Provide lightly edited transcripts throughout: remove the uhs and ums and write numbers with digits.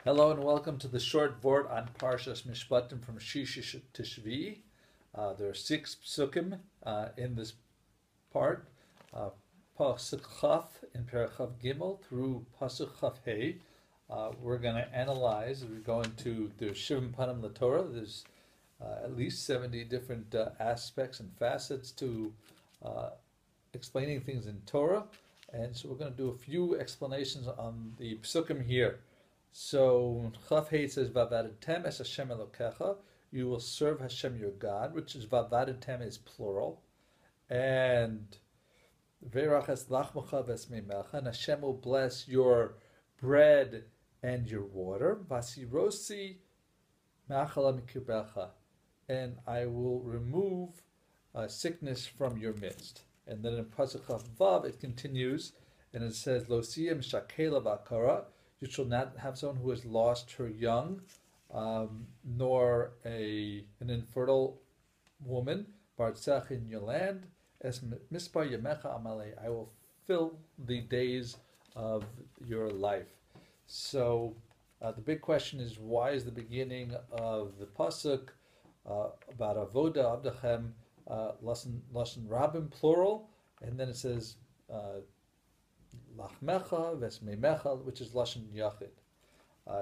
Hello and welcome to the short Vort on Parshas Mishpatim from Shishi to Shvi. There are 6 psukim in this part. Pasuk Chaf in Parachav Gimel through Pasuk Chaf Hey. We're going to analyze. We're going to the SV75 Latorah. There's at least 70 different aspects and facets to explaining things in Torah. And so we're going to do a few explanations on the psukim here. So Chaf Hey says Vavadetem es Hashem Elokecha. You will serve Hashem your God, which is Vavadetem is plural, and Verach es lachmacha v'esmeimecha, and Hashem will bless your bread and your water. Vasirosi ma'achala mikirbecha, and I will remove sickness from your midst. And then in Pasuk Chaf Vav it continues, and it says Lo siyem shakela v'akara. You shall not have someone who has lost her young, nor an infertile woman. Bartzach in your land, es mispar yemecha amalei. I will fill the days of your life. So the big question is, why is the beginning of the pasuk about avoda abdachem lashon rabim plural, and then it says lachmecha vesmeimecha, which is lashon yachid.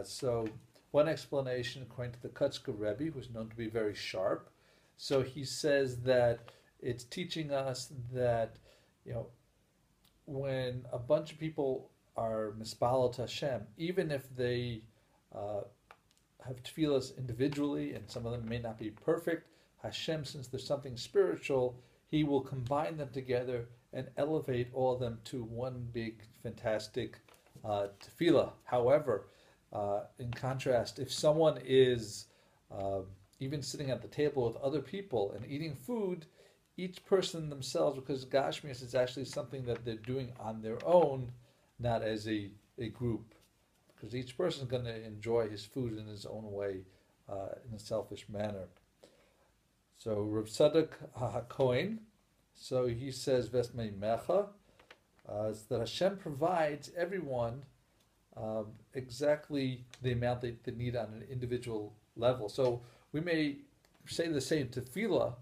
So one explanation, according to the Kutzke Rebbe, who's known to be very sharp, so he says that it's teaching us that, when a bunch of people are mispalel to Hashem, even if they have tefillas individually, and some of them may not be perfect, Hashem, since there's something spiritual, He will combine them together and elevate all of them to one big, fantastic tefillah. However, in contrast, if someone is even sitting at the table with other people and eating food, each person themselves, because Gashmias is actually something that they're doing on their own, not as a group. Because each person is going to enjoy his food in his own way, in a selfish manner. So Rav Tzoddok HaCohen, so he says, Vesmei Mecha, that Hashem provides everyone exactly the amount they need on an individual level. So we may say the same tefillah,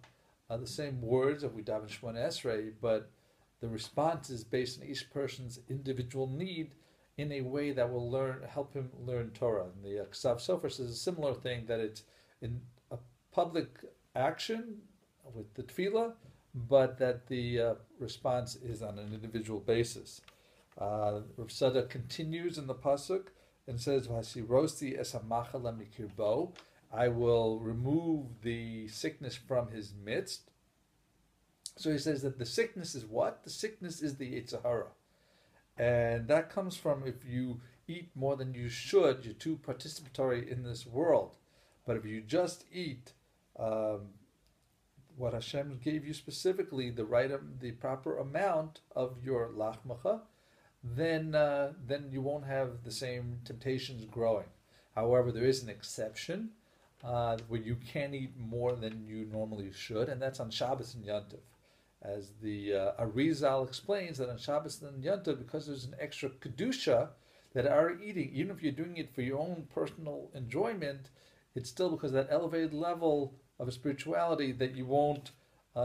the same words that we daven Shemona Esrei, but the response is based on each person's individual need in a way that will help him learn Torah. And the Ksav Sofer says a similar thing, that it's in a public action with the tefillah, but that the response is on an individual basis. Rav Tzoddok continues in the pasuk and says, "Vasirosi es hamachala mikirbo." I will remove the sickness from his midst. So he says that the sickness is what? The sickness is the Yetzer Hara, and that comes from if you eat more than you should, you're too participatory in this world. But if you just eat what Hashem gave you specifically, the proper amount of your lachmacha, then you won't have the same temptations growing. However, there is an exception where you can eat more than you normally should, and that's on Shabbos and Yontif. As the Arizal explains, that on Shabbos and Yontif, because there's an extra kedusha that are eating, even if you're doing it for your own personal enjoyment, it's still because of that elevated level of a spirituality that you won't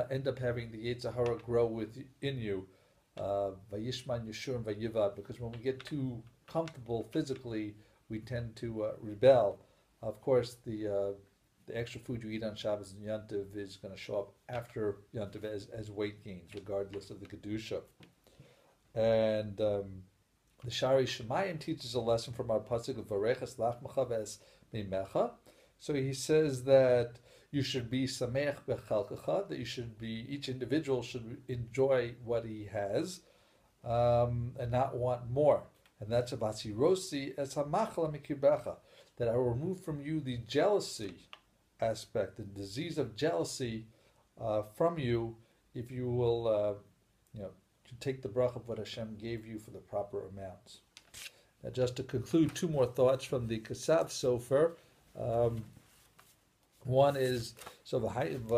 end up having the Yetzer Hara grow within you. Vayishman Yeshur and Vayivad, because when we get too comfortable physically, we tend to rebel. Of course, the extra food you eat on Shabbos and Yontiv is going to show up after Yontiv as weight gains, regardless of the Kedusha. And the Shari Shemayim teaches a lesson from our pasuk of Vareches Lachmacha Ves Meimecha. So he says that you should be sameach bechalkecha, that each individual should enjoy what he has, and not want more. And that's a vasirosi es hamachala mikirbecha, that I will remove from you the jealousy aspect, the disease of jealousy from you, if you will, to take the bracha of what Hashem gave you for the proper amounts. Now, just to conclude, 2 more thoughts from the Ksav Sofer. One is, so that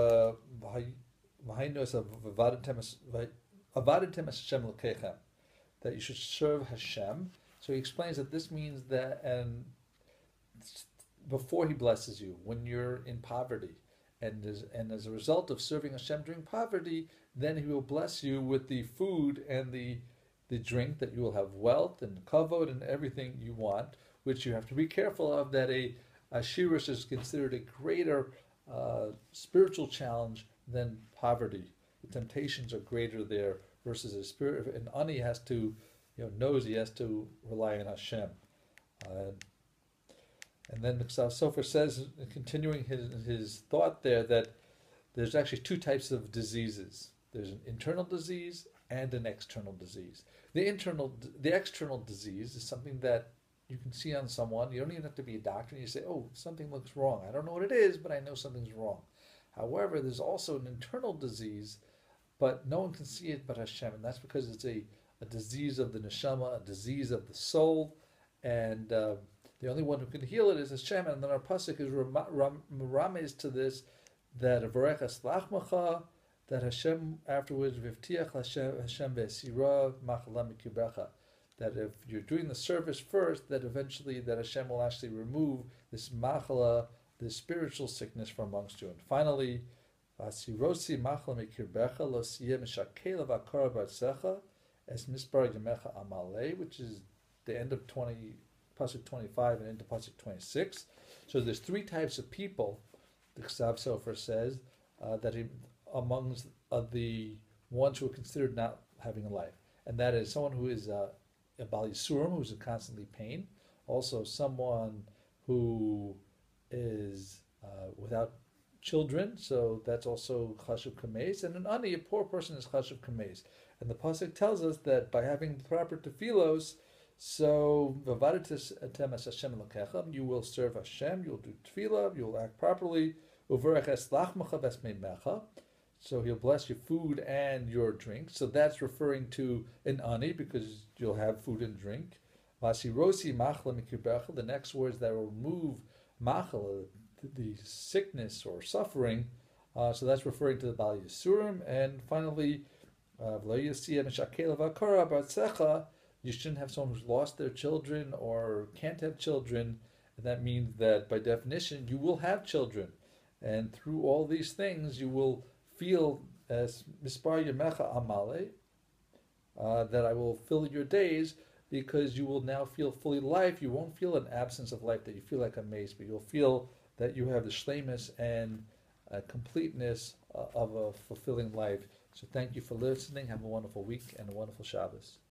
you should serve Hashem. So he explains that this means that, and before He blesses you, when you're in poverty, and as a result of serving Hashem during poverty, then He will bless you with the food and the drink, that you will have wealth and kavod and everything you want, which you have to be careful of, that a shirus is considered a greater spiritual challenge than poverty. The temptations are greater there versus a spirit. And ani has to, knows he has to rely on Hashem. And then the Ksav Sofer says, continuing his thought there, that there's actually two types of diseases. There's an internal disease and an external disease. The external disease is something that you can see on someone. You don't even have to be a doctor. And you say, oh, something looks wrong. I don't know what it is, but I know something's wrong. However, there's also an internal disease, but no one can see it but Hashem. And that's because it's a disease of the neshama, a disease of the soul. And the only one who can heal it is Hashem. And then our pasuk is rames to this, that Vareches Lachmacha, that Hashem afterwards, Vivtiach Hashem ve'sira machala mikubecha, that if you're doing the service first, that eventually that Hashem will actually remove this machala, this spiritual sickness from amongst you. And finally, Vasirosi machala mikirbecha lo siyeh mishakela v'akara b'atzecha es mispar yamecha amalei, which is the end of pasuk 25 and into pasuk 26. So there's three types of people, the Ksav Sofer says, that amongst the ones who are considered not having a life. And that is someone who is a Bal Yisurim, who's in constantly pain. Also someone who is without children, so that's also Chashuv Kameis. And an Ani, a poor person, is Chashuv Kameis. And the pasuk tells us that by having proper tefillos, so you will serve Hashem, you'll do tefillah, you'll act properly. So He'll bless your food and your drink. So that's referring to an ani, because you'll have food and drink. The next words that will remove machal, the sickness or suffering. So that's referring to the Bal Yisurim. And finally, you shouldn't have someone who's lost their children or can't have children. And that means that by definition you will have children. And through all these things you will feel as mispar yamecha amale, that I will fill your days, because you will now feel fully life. You won't feel an absence of life, that you feel like a mace, but you'll feel that you have the shleimus and completeness of a fulfilling life. So thank you for listening. Have a wonderful week and a wonderful Shabbos.